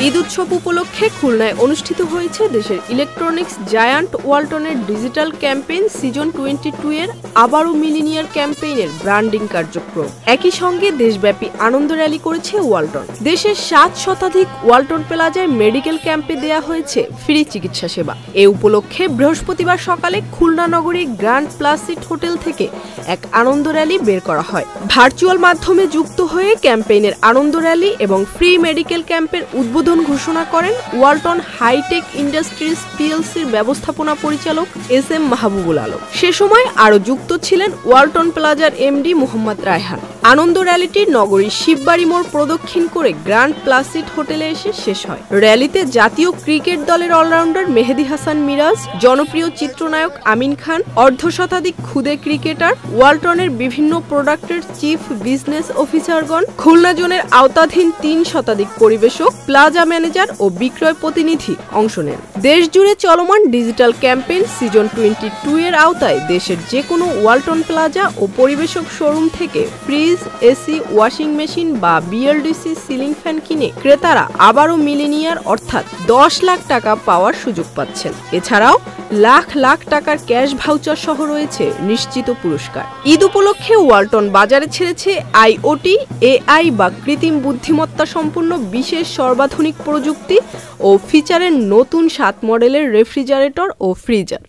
ঈদ উৎসব উপলক্ষে খুলনায় অনুষ্ঠিত হয়েছে দেশের ইলেকট্রনিক্স জায়ান্ট ওয়ালটনের ডিজিটাল ক্যাম্পেইন সিজন 22 এর আবারও মিলিনিয়ার ক্যাম্পেইনের ব্র্যান্ডিং কার্যক্রম। একই সঙ্গে দেশব্যাপী আনন্দ র্যালি করেছে ওয়ালটন। দেশের 7 শতাধিক ওয়ালটন প্লাজায় মেডিকেল ক্যাম্পে দেয়া হয়েছে ফ্রি চিকিৎসা সেবা। এ উপলক্ষে বৃহস্পতিবার সকালে খুলনা নগরী গ্র্যান্ড প্লাসিড হোটেল থেকে এক আনন্দ র্যালি বের করা হয়। ভার্চুয়াল মাধ্যমে যুক্ত হয়ে ক্যাম্পেইনের আনন্দ র্যালি এবং ফ্রি মেডিকেল ক্যাম্পের উদ্বোধন ঘোষণা করেন ওয়ালটন হাইটেক ইন্ডাস্ট্রিজ পিএলসির ব্যবস্থাপনা পরিচালক এস.এম. মাহবুবুল আলম। সে সময় আরও যুক্ত ছিলেন ওয়ালটন প্লাজার এমডি মোহাম্মদ রায়হান। আনন্দ র্যালিটি নগরীর শিববাড়ি মোড় প্রদক্ষিণ করে গ্র্যান্ড প্লাসিড হোটেলে এসে শেষ হয়। র্যালিতে জাতীয় ক্রিকেট দলের অলরাউন্ডার মেহেদী হাসান মিরাজ, জনপ্রিয় চিত্রনায়ক আমিন খান, অর্ধশতাধিক খুদে ক্রিকেটার, ওয়ালটনের বিভিন্ন প্রোডাক্টের চিফ বিজনেস অফিসারগণ, খুলনা জোনের আওতাধীন 3 শতাধিক পরিবেশক, প্লাজা ম্যানেজার ও বিক্রয় প্রতিনিধি অংশ নেন। দেশ জুড়ে চলমান ডিজিটাল ক্যাম্পেইন সিজন 22 এর আওতায় দেশের যে কোনো ওয়ালটন প্লাজা ও পরিবেশক শোরুম থেকে ফ্রিজ, এসি, ওয়াশিং মেশিন বা বিএলডিসি সিলিং ফ্যান কিনে ক্রেতারা আবারও মিলিনিয়ার অর্থাৎ 10 লাখ টাকা পাওয়ার সুযোগ পাচ্ছেন। এছাড়াও লাখ লাখ টাকার ক্যাশ ভাউচার সহ রয়েছে নিশ্চিত পুরস্কার। ঈদ উপলক্ষে ওয়ালটন বাজারে ছেড়েছে আইওটি, এআই বা কৃত্রিম বুদ্ধিমত্তা সম্পূর্ণ বিশেষ সর্বাধুনিক প্রযুক্তি ও ফিচারের নতুন 7 মডেলের রেফ্রিজারেটর ও ফ্রিজার।